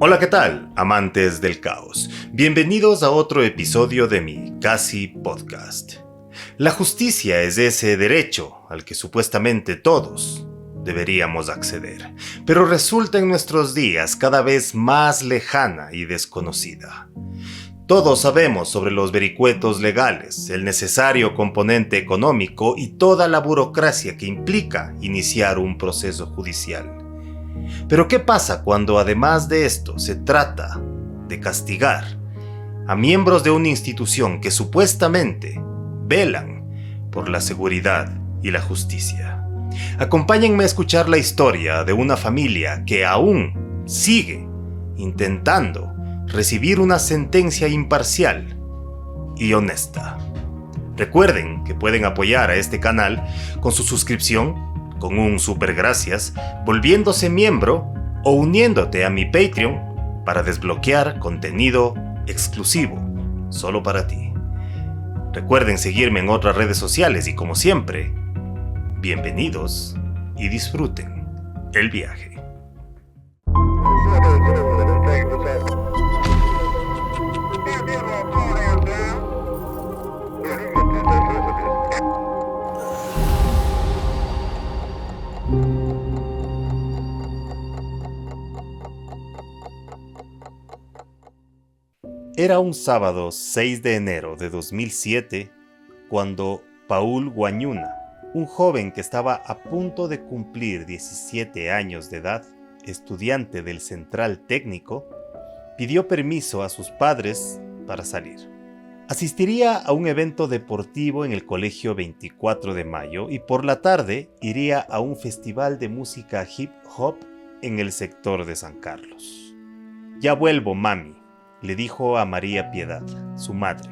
Hola, ¿qué tal, amantes del caos? Bienvenidos a otro episodio de mi Casi Podcast. La justicia es ese derecho al que supuestamente todos deberíamos acceder, pero resulta en nuestros días cada vez más lejana y desconocida. Todos sabemos sobre los vericuetos legales, el necesario componente económico y toda la burocracia que implica iniciar un proceso judicial. Pero ¿qué pasa cuando además de esto se trata de castigar a miembros de una institución que supuestamente velan por la seguridad y la justicia? Acompáñenme a escuchar la historia de una familia que aún sigue intentando recibir una sentencia imparcial y honesta. Recuerden que pueden apoyar a este canal con su suscripción, con un super gracias, volviéndose miembro o uniéndote a mi Patreon para desbloquear contenido exclusivo solo para ti. Recuerden seguirme en otras redes sociales y, como siempre, bienvenidos y disfruten el viaje. Era un sábado 6 de enero de 2007 cuando Paul Guañuna, un joven que estaba a punto de cumplir 17 años de edad, estudiante del Central Técnico, pidió permiso a sus padres para salir. Asistiría a un evento deportivo en el Colegio 24 de Mayo y por la tarde iría a un festival de música hip hop en el sector de San Carlos. «Ya vuelvo, mami», le dijo a María Piedad, su madre.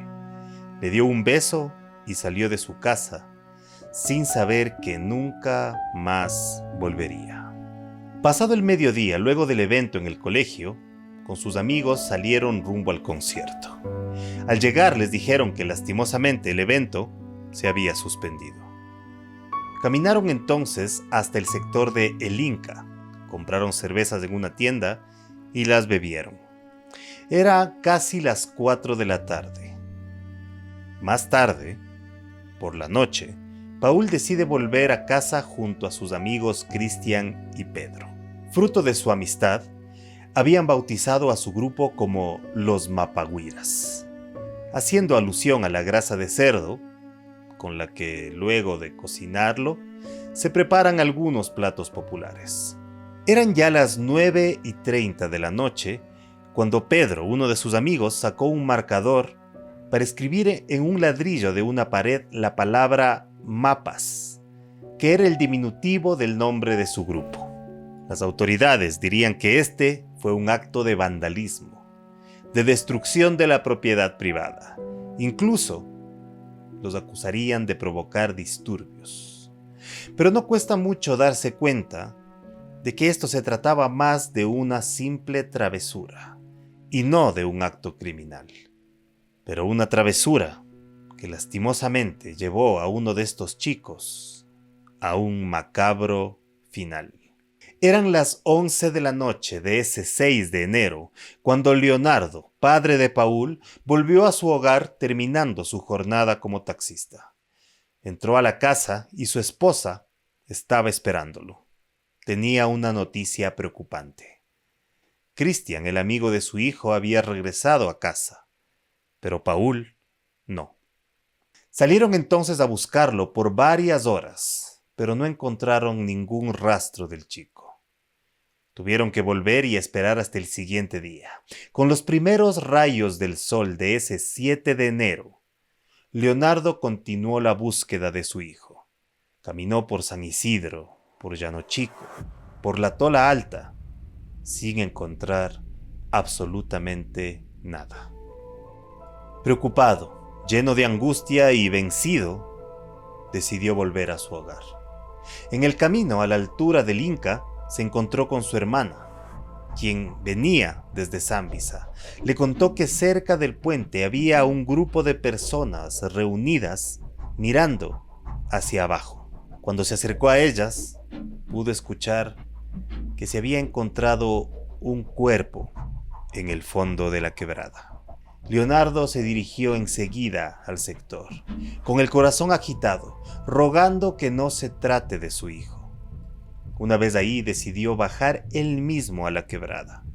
Le dio un beso y salió de su casa, sin saber que nunca más volvería. Pasado el mediodía, luego del evento en el colegio, con sus amigos salieron rumbo al concierto. Al llegar les dijeron que lastimosamente el evento se había suspendido. Caminaron entonces hasta el sector de El Inca, compraron cervezas en una tienda y las bebieron. Era casi las 4 de la tarde. Más tarde, por la noche, Paul decide volver a casa junto a sus amigos Cristian y Pedro. Fruto de su amistad, habían bautizado a su grupo como los Mapagüiras, haciendo alusión a la grasa de cerdo, con la que luego de cocinarlo, se preparan algunos platos populares. Eran ya las 9:30 de la noche cuando Pedro, uno de sus amigos, sacó un marcador para escribir en un ladrillo de una pared la palabra Mapas, que era el diminutivo del nombre de su grupo. Las autoridades dirían que este fue un acto de vandalismo, de destrucción de la propiedad privada. Incluso los acusarían de provocar disturbios. Pero no cuesta mucho darse cuenta de que esto se trataba más de una simple travesura y no de un acto criminal. Pero una travesura que lastimosamente llevó a uno de estos chicos a un macabro final. Eran las 11 de la noche de ese 6 de enero cuando Leonardo, padre de Paul, volvió a su hogar terminando su jornada como taxista. Entró a la casa y su esposa estaba esperándolo. Tenía una noticia preocupante. Cristian, el amigo de su hijo, había regresado a casa, pero Paul no. Salieron entonces a buscarlo por varias horas, pero no encontraron ningún rastro del chico. Tuvieron que volver y esperar hasta el siguiente día. Con los primeros rayos del sol de ese 7 de enero, Leonardo continuó la búsqueda de su hijo. Caminó por San Isidro, por Llano Chico, por la Tola Alta, sin encontrar absolutamente nada. Preocupado, lleno de angustia y vencido, decidió volver a su hogar. En el camino a la altura del Inca se encontró con su hermana, quien venía desde Zambisa. Le contó que cerca del puente había un grupo de personas reunidas mirando hacia abajo. Cuando se acercó a ellas, pudo escuchar que se había encontrado un cuerpo en el fondo de la quebrada. Leonardo se dirigió enseguida al sector, con el corazón agitado, rogando que no se trate de su hijo. Una vez ahí decidió bajar él mismo a la quebrada.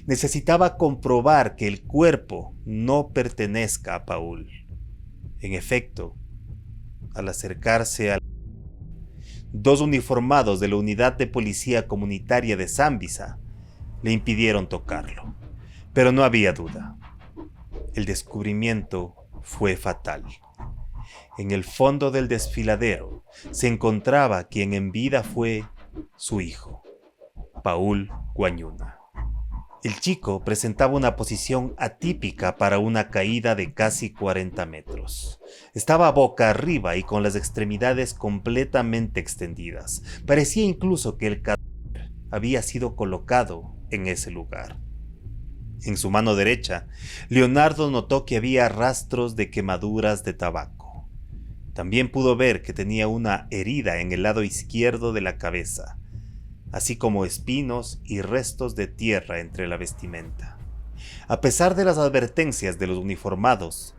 Necesitaba comprobar que el cuerpo no pertenezca a Paul. En efecto, al acercarse a dos uniformados de la unidad de policía comunitaria de Zambisa le impidieron tocarlo, pero no había duda. El descubrimiento fue fatal. En el fondo del desfiladero se encontraba quien en vida fue su hijo, Paul Guanyuna. El chico presentaba una posición atípica para una caída de casi 40 metros. Estaba boca arriba y con las extremidades completamente extendidas. Parecía incluso que el cadáver había sido colocado en ese lugar. En su mano derecha, Leonardo notó que había rastros de quemaduras de tabaco. También pudo ver que tenía una herida en el lado izquierdo de la cabeza, así como espinos y restos de tierra entre la vestimenta. A pesar de las advertencias de los uniformados,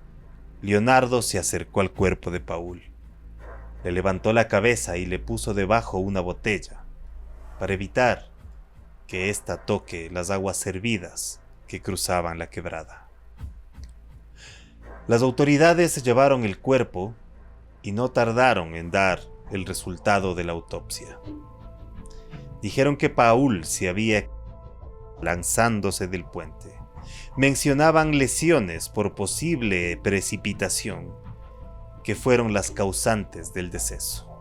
Leonardo se acercó al cuerpo de Paul. Le levantó la cabeza y le puso debajo una botella, para evitar que ésta toque las aguas servidas que cruzaban la quebrada. Las autoridades llevaron el cuerpo y no tardaron en dar el resultado de la autopsia. Dijeron que Paul se había lanzándose del puente. Mencionaban lesiones por posible precipitación, que fueron las causantes del deceso.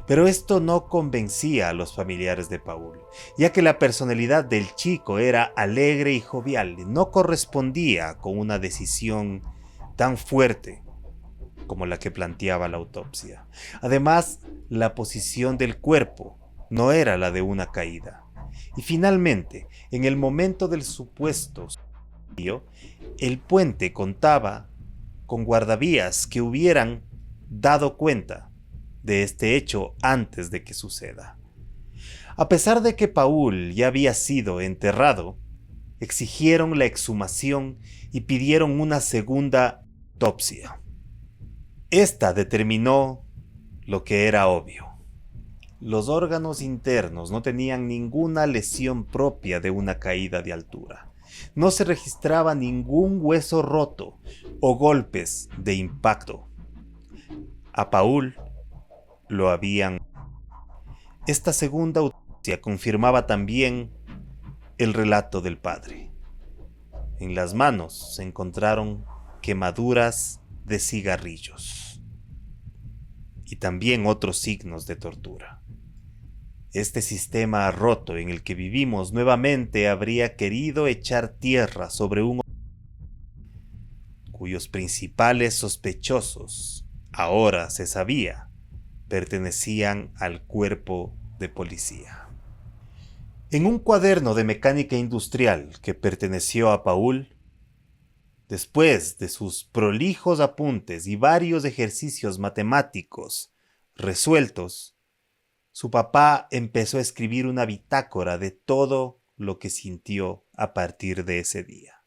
Pero esto no convencía a los familiares de Paul, ya que la personalidad del chico era alegre y jovial, y no correspondía con una decisión tan fuerte como la que planteaba la autopsia. Además, la posición del cuerpo no era la de una caída. Y finalmente, en el momento del supuesto suicidio, el puente contaba con guardavías que hubieran dado cuenta de este hecho antes de que suceda. A pesar de que Paul ya había sido enterrado, exigieron la exhumación y pidieron una segunda autopsia. Esta determinó lo que era obvio. Los órganos internos no tenían ninguna lesión propia de una caída de altura. No se registraba ningún hueso roto o golpes de impacto. A Paul lo habían. Esta segunda autopsia confirmaba también el relato del padre. En las manos se encontraron quemaduras de cigarrillos y también otros signos de tortura. Este sistema roto en el que vivimos nuevamente habría querido echar tierra sobre un cuyos principales sospechosos, ahora se sabía, pertenecían al cuerpo de policía. En un cuaderno de mecánica industrial que perteneció a Paul, después de sus prolijos apuntes y varios ejercicios matemáticos resueltos, su papá empezó a escribir una bitácora de todo lo que sintió a partir de ese día.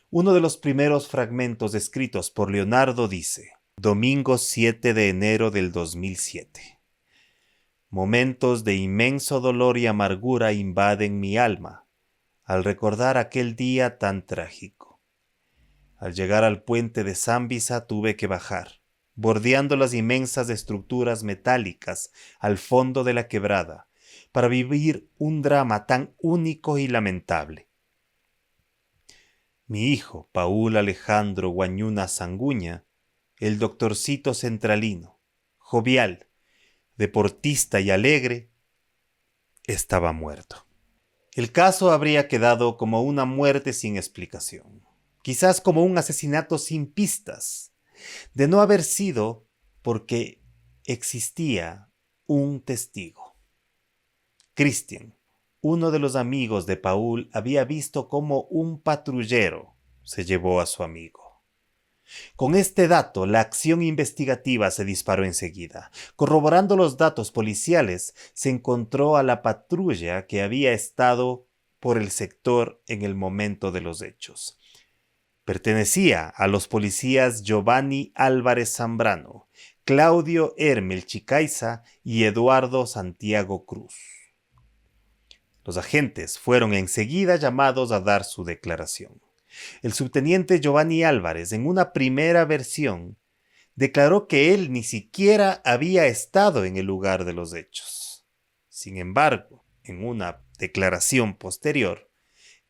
Uno de los primeros fragmentos escritos por Leonardo dice: Domingo 7 de enero del 2007. Momentos de inmenso dolor y amargura invaden mi alma al recordar aquel día tan trágico. Al llegar al puente de Zambisa tuve que bajar, bordeando las inmensas estructuras metálicas al fondo de la quebrada, para vivir un drama tan único y lamentable. Mi hijo, Paul Alejandro Guanyuna Sanguña, el doctorcito centralino, jovial, deportista y alegre, estaba muerto. El caso habría quedado como una muerte sin explicación, quizás como un asesinato sin pistas, de no haber sido porque existía un testigo. Christian, uno de los amigos de Paul, había visto cómo un patrullero se llevó a su amigo. Con este dato, la acción investigativa se disparó enseguida. Corroborando los datos policiales, se encontró a la patrulla que había estado por el sector en el momento de los hechos. Pertenecía a los policías Giovanni Álvarez Zambrano, Claudio Hermel Chicaiza y Eduardo Santiago Cruz. Los agentes fueron enseguida llamados a dar su declaración. El subteniente Giovanni Álvarez, en una primera versión, declaró que él ni siquiera había estado en el lugar de los hechos. Sin embargo, en una declaración posterior,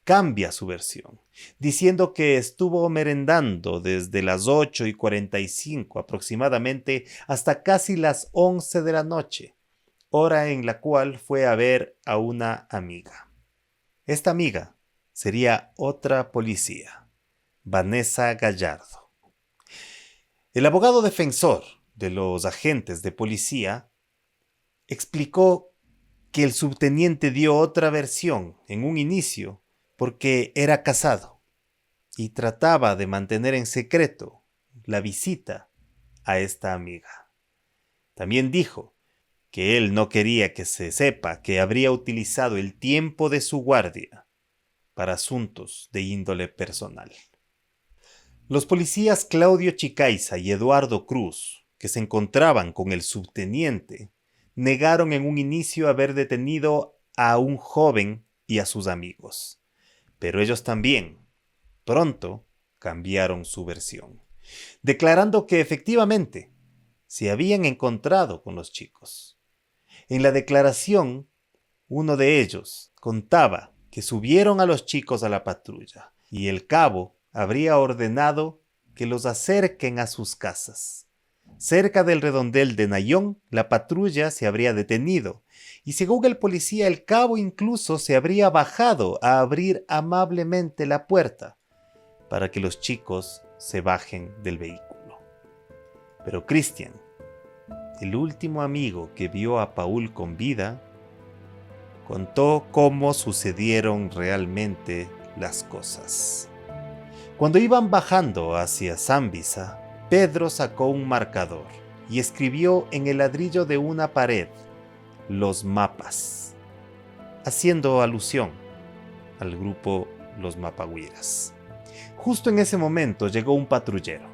cambia su versión, diciendo que estuvo merendando desde las 8:45 aproximadamente hasta casi las 11 de la noche, hora en la cual fue a ver a una amiga. Esta amiga sería otra policía, Vanessa Gallardo. El abogado defensor de los agentes de policía explicó que el subteniente dio otra versión en un inicio porque era casado y trataba de mantener en secreto la visita a esta amiga. También dijo que él no quería que se sepa que habría utilizado el tiempo de su guardia para asuntos de índole personal. Los policías Claudio Chicaiza y Eduardo Cruz, que se encontraban con el subteniente, negaron en un inicio haber detenido a un joven y a sus amigos. Pero ellos también, pronto, cambiaron su versión, declarando que efectivamente se habían encontrado con los chicos. En la declaración, uno de ellos contaba que subieron a los chicos a la patrulla y el cabo habría ordenado que los acerquen a sus casas. Cerca del redondel de Nayón, la patrulla se habría detenido y según el policía, el cabo incluso se habría bajado a abrir amablemente la puerta para que los chicos se bajen del vehículo. Pero Cristian, el último amigo que vio a Paul con vida, contó cómo sucedieron realmente las cosas. Cuando iban bajando hacia Zambisa, Pedro sacó un marcador y escribió en el ladrillo de una pared los mapas, haciendo alusión al grupo Los Mapagüiras. Justo en ese momento llegó un patrullero.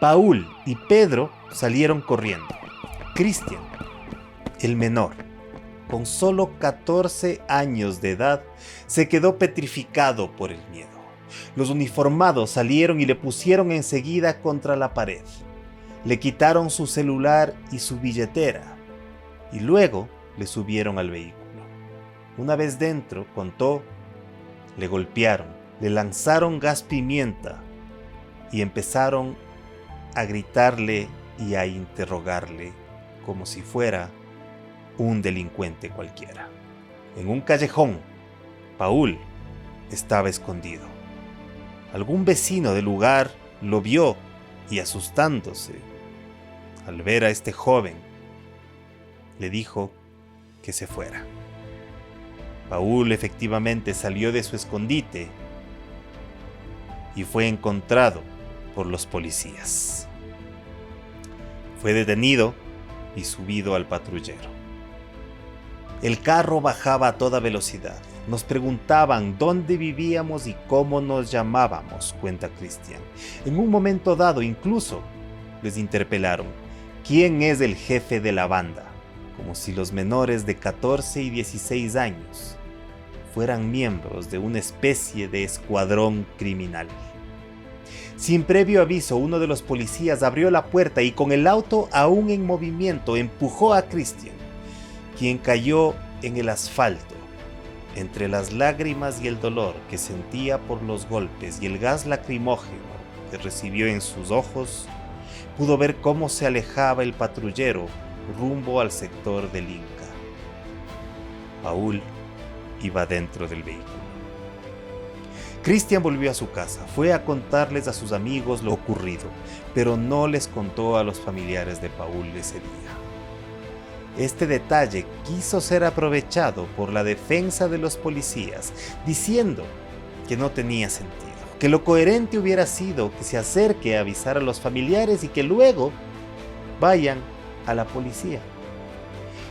Paul y Pedro salieron corriendo. Cristian, el menor, con solo 14 años de edad, se quedó petrificado por el miedo. Los uniformados salieron y le pusieron enseguida contra la pared. Le quitaron su celular y su billetera y luego le subieron al vehículo. Una vez dentro, contó, le golpearon, le lanzaron gas pimienta y empezaron a gritarle y a interrogarle como si fuera un delincuente cualquiera. En un callejón, Paul estaba escondido. Algún vecino del lugar lo vio y asustándose al ver a este joven, le dijo que se fuera. Paul efectivamente salió de su escondite y fue encontrado por los policías. Fue detenido y subido al patrullero. El carro bajaba a toda velocidad. Nos preguntaban dónde vivíamos y cómo nos llamábamos, cuenta Cristian. En un momento dado incluso les interpelaron: ¿quién es el jefe de la banda? Como si los menores de 14 y 16 años fueran miembros de una especie de escuadrón criminal. Sin previo aviso, uno de los policías abrió la puerta y con el auto aún en movimiento empujó a Cristian, quien cayó en el asfalto. Entre las lágrimas y el dolor que sentía por los golpes y el gas lacrimógeno que recibió en sus ojos, pudo ver cómo se alejaba el patrullero rumbo al sector del Inca. Paul iba dentro del vehículo. Cristian volvió a su casa, fue a contarles a sus amigos lo ocurrido, pero no les contó a los familiares de Paul ese día. Este detalle quiso ser aprovechado por la defensa de los policías, diciendo que no tenía sentido, que lo coherente hubiera sido que se acerque a avisar a los familiares y que luego vayan a la policía.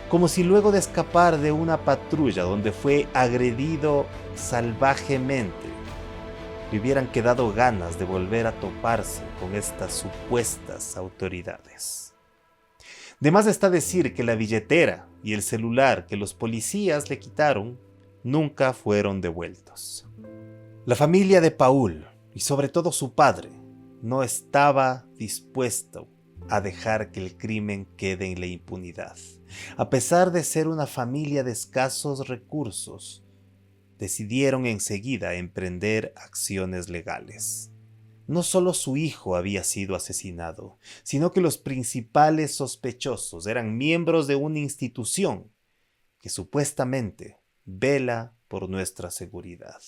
como si luego de escapar de una patrulla donde fue agredido salvajemente, le hubieran quedado ganas de volver a toparse con estas supuestas autoridades. De más está decir que la billetera y el celular que los policías le quitaron nunca fueron devueltos. La familia de Paul, y sobre todo su padre, no estaba dispuesto a dejar que el crimen quede en la impunidad. A pesar de ser una familia de escasos recursos, decidieron enseguida emprender acciones legales. No solo su hijo había sido asesinado, sino que los principales sospechosos eran miembros de una institución que supuestamente vela por nuestra seguridad.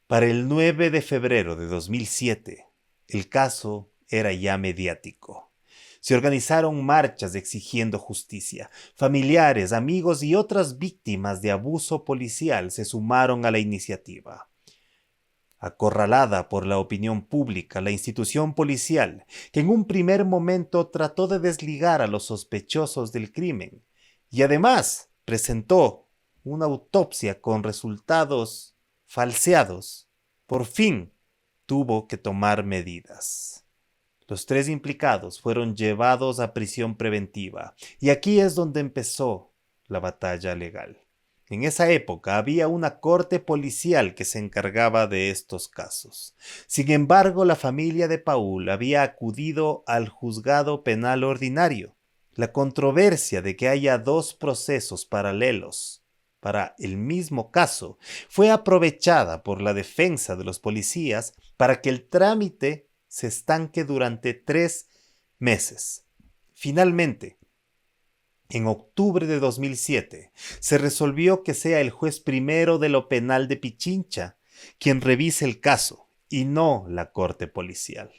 Para el 9 de febrero de 2007, el caso era ya mediático. Se organizaron marchas exigiendo justicia. Familiares, amigos y otras víctimas de abuso policial se sumaron a la iniciativa. Acorralada por la opinión pública, la institución policial, que en un primer momento trató de desligar a los sospechosos del crimen, y además presentó una autopsia con resultados falseados, por fin tuvo que tomar medidas. Los 3 implicados fueron llevados a prisión preventiva, y aquí es donde empezó la batalla legal. En esa época había una corte policial que se encargaba de estos casos. Sin embargo, la familia de Paul había acudido al juzgado penal ordinario. La controversia de que haya 2 procesos paralelos para el mismo caso fue aprovechada por la defensa de los policías para que el trámite se estanque durante 3 meses. Finalmente, en octubre de 2007, se resolvió que sea el juez primero de lo penal de Pichincha quien revise el caso y no la corte policial.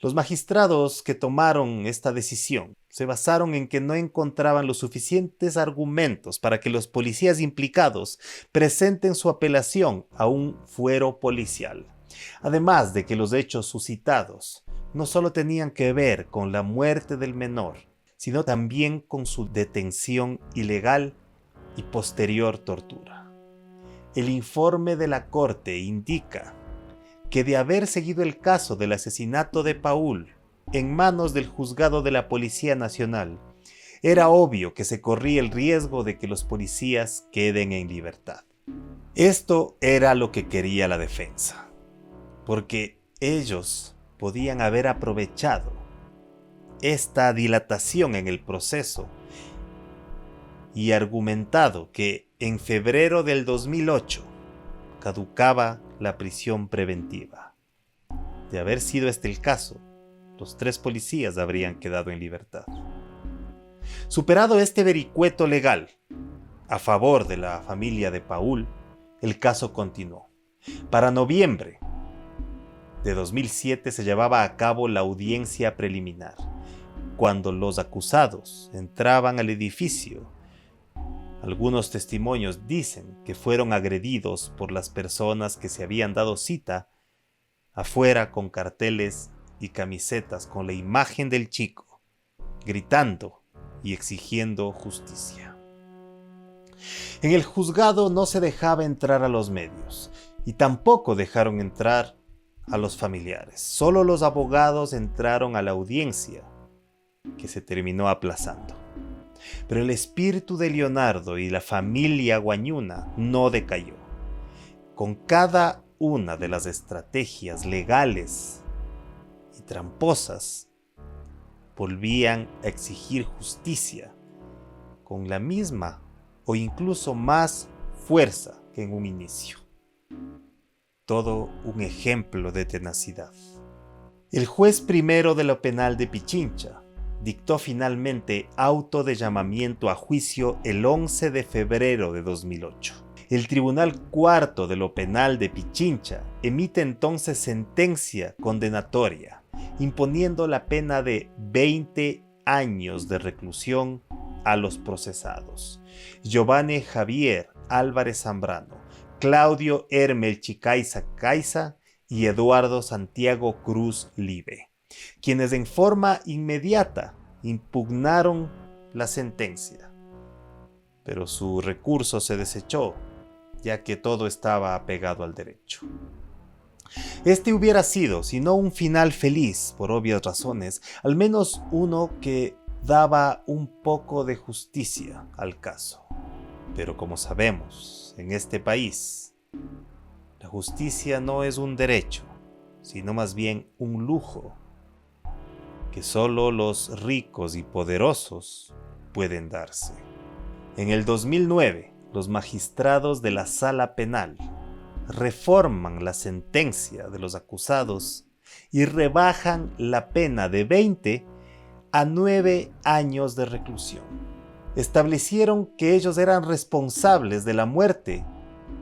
Los magistrados que tomaron esta decisión se basaron en que no encontraban los suficientes argumentos para que los policías implicados presenten su apelación a un fuero policial. Además de que los hechos suscitados no solo tenían que ver con la muerte del menor, sino también con su detención ilegal y posterior tortura. El informe de la corte indica que de haber seguido el caso del asesinato de Paul en manos del juzgado de la Policía Nacional, era obvio que se corría el riesgo de que los policías queden en libertad. Esto era lo que quería la defensa, porque ellos podían haber aprovechado esta dilatación en el proceso y argumentado que en febrero del 2008 caducaba la prisión preventiva. De haber sido este el caso, los 3 policías habrían quedado en libertad. Superado este vericueto legal a favor de la familia de Paul, el caso continuó. Para noviembre de 2007 se llevaba a cabo la audiencia preliminar. Cuando los acusados entraban al edificio, algunos testimonios dicen que fueron agredidos por las personas que se habían dado cita afuera con carteles y camisetas con la imagen del chico, gritando y exigiendo justicia. En el juzgado no se dejaba entrar a los medios y tampoco dejaron entrar a los familiares. Solo los abogados entraron a la audiencia, que se terminó aplazando. Pero el espíritu de Leonardo y la familia Guañuna no decayó. Con cada una de las estrategias legales y tramposas, volvían a exigir justicia con la misma o incluso más fuerza que en un inicio. Todo un ejemplo de tenacidad. El juez primero de lo penal de Pichincha dictó finalmente auto de llamamiento a juicio el 11 de febrero de 2008. El Tribunal Cuarto de lo Penal de Pichincha emite entonces sentencia condenatoria, imponiendo la pena de 20 años de reclusión a los procesados: Giovanni Javier Álvarez Zambrano, Claudio Hermel Chicaiza Caiza y Eduardo Santiago Cruz Libe, quienes en forma inmediata impugnaron la sentencia, pero su recurso se desechó, ya que todo estaba apegado al derecho. Este hubiera sido, si no un final feliz, por obvias razones, al menos uno que daba un poco de justicia al caso. Pero como sabemos, en este país, la justicia no es un derecho, sino más bien un lujo que solo los ricos y poderosos pueden darse. En el 2009, los magistrados de la Sala Penal reforman la sentencia de los acusados y rebajan la pena de 20 a 9 años de reclusión. Establecieron que ellos eran responsables de la muerte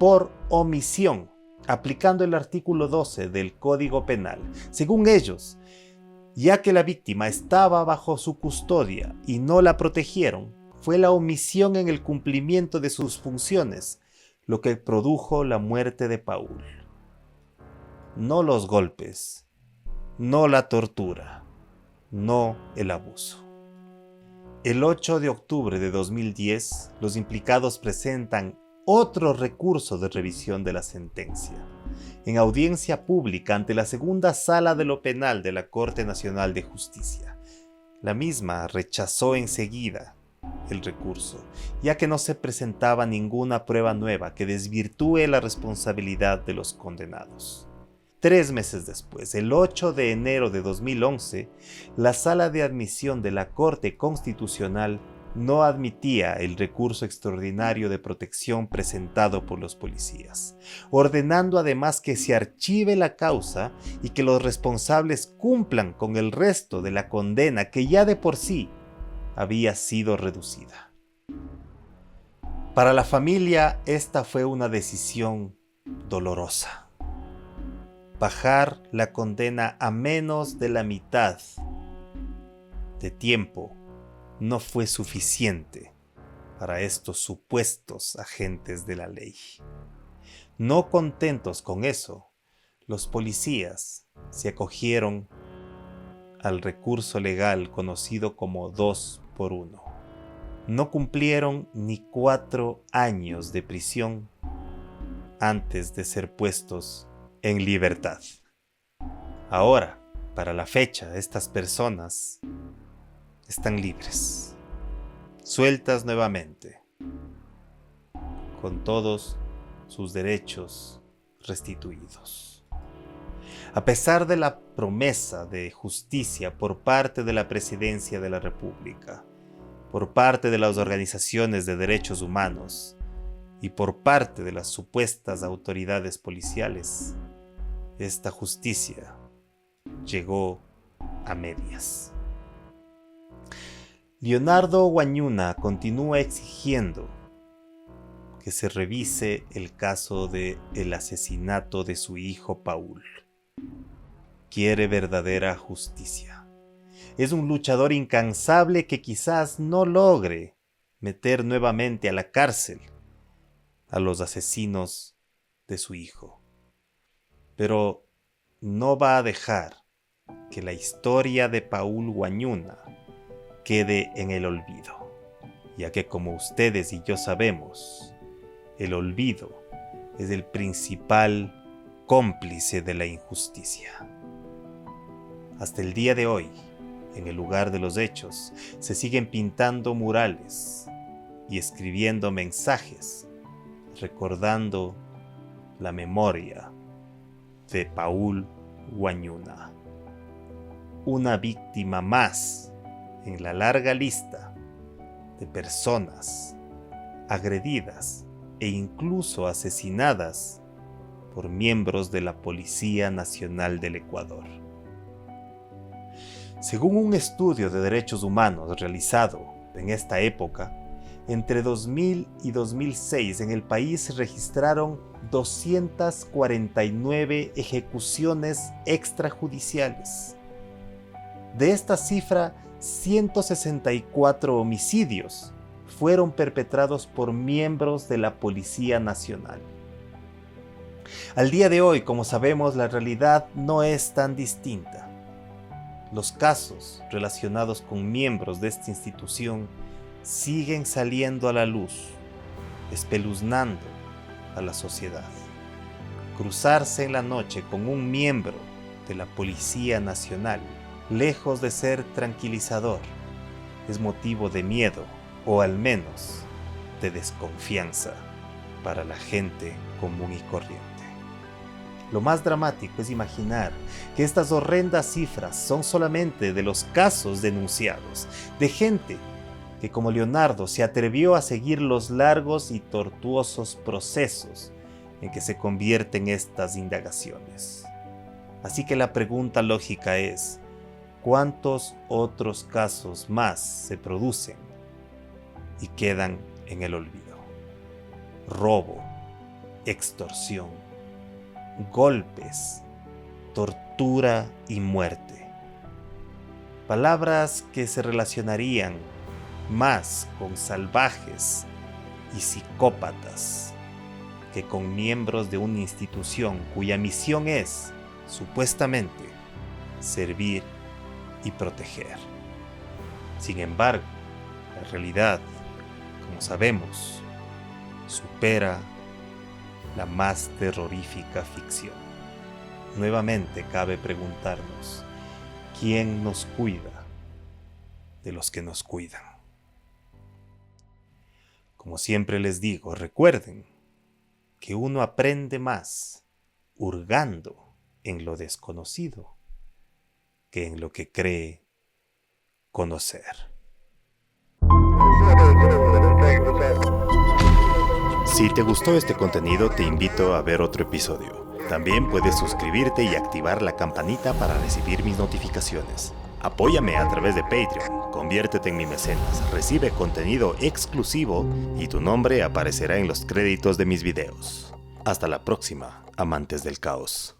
por omisión, aplicando el artículo 12 del Código Penal. Según ellos, ya que la víctima estaba bajo su custodia y no la protegieron, fue la omisión en el cumplimiento de sus funciones lo que produjo la muerte de Paul. No los golpes, no la tortura, no el abuso. El 8 de octubre de 2010, los implicados presentan otro recurso de revisión de la sentencia, en audiencia pública ante la segunda sala de lo penal de la Corte Nacional de Justicia. La misma rechazó enseguida el recurso, ya que no se presentaba ninguna prueba nueva que desvirtúe la responsabilidad de los condenados. 3 meses después, el 8 de enero de 2011, la Sala de Admisión de la Corte Constitucional no admitía el recurso extraordinario de protección presentado por los policías, ordenando además que se archive la causa y que los responsables cumplan con el resto de la condena que ya de por sí había sido reducida. Para la familia, esta fue una decisión dolorosa. Bajar la condena a menos de la mitad de tiempo no fue suficiente para estos supuestos agentes de la ley. No contentos con eso, los policías se acogieron al recurso legal conocido como 2 por 1. No cumplieron ni 4 años de prisión antes de ser puestos en libertad. Ahora, para la fecha, estas personas están libres, sueltas nuevamente, con todos sus derechos restituidos. A pesar de la promesa de justicia por parte de la Presidencia de la República, por parte de las organizaciones de derechos humanos y por parte de las supuestas autoridades policiales, esta justicia llegó a medias. Leonardo Guañuna continúa exigiendo que se revise el caso del asesinato de su hijo Paul. Quiere verdadera justicia. Es un luchador incansable que quizás no logre meter nuevamente a la cárcel a los asesinos de su hijo, pero no va a dejar que la historia de Paul Guañuna quede en el olvido, ya que como ustedes y yo sabemos, el olvido es el principal cómplice de la injusticia. Hasta el día de hoy, en el lugar de los hechos, se siguen pintando murales y escribiendo mensajes recordando la memoria de Paul Guañuna, una víctima más en la larga lista de personas agredidas e incluso asesinadas por miembros de la Policía Nacional del Ecuador. Según un estudio de derechos humanos realizado en esta época, entre 2000 y 2006 en el país se registraron 249 ejecuciones extrajudiciales. De esta cifra, 164 homicidios fueron perpetrados por miembros de la Policía Nacional. Al día de hoy, como sabemos, la realidad no es tan distinta. Los casos relacionados con miembros de esta institución siguen saliendo a la luz, espeluznando a la sociedad. Cruzarse en la noche con un miembro de la Policía Nacional, lejos de ser tranquilizador, es motivo de miedo o al menos de desconfianza para la gente común y corriente. Lo más dramático es imaginar que estas horrendas cifras son solamente de los casos denunciados, de gente que como Leonardo se atrevió a seguir los largos y tortuosos procesos en que se convierten estas indagaciones. Así que la pregunta lógica es, ¿cuántos otros casos más se producen y quedan en el olvido? Robo, extorsión, golpes, tortura y muerte. Palabras que se relacionarían más con salvajes y psicópatas que con miembros de una institución cuya misión es, supuestamente, servir y proteger. Sin embargo, la realidad, como sabemos, supera la más terrorífica ficción. Nuevamente cabe preguntarnos, ¿quién nos cuida de los que nos cuidan? Como siempre les digo, recuerden que uno aprende más hurgando en lo desconocido que en lo que cree conocer. Si te gustó este contenido, te invito a ver otro episodio. También puedes suscribirte y activar la campanita para recibir mis notificaciones. Apóyame a través de Patreon, conviértete en mi mecenas, recibe contenido exclusivo y tu nombre aparecerá en los créditos de mis videos. Hasta la próxima, amantes del caos.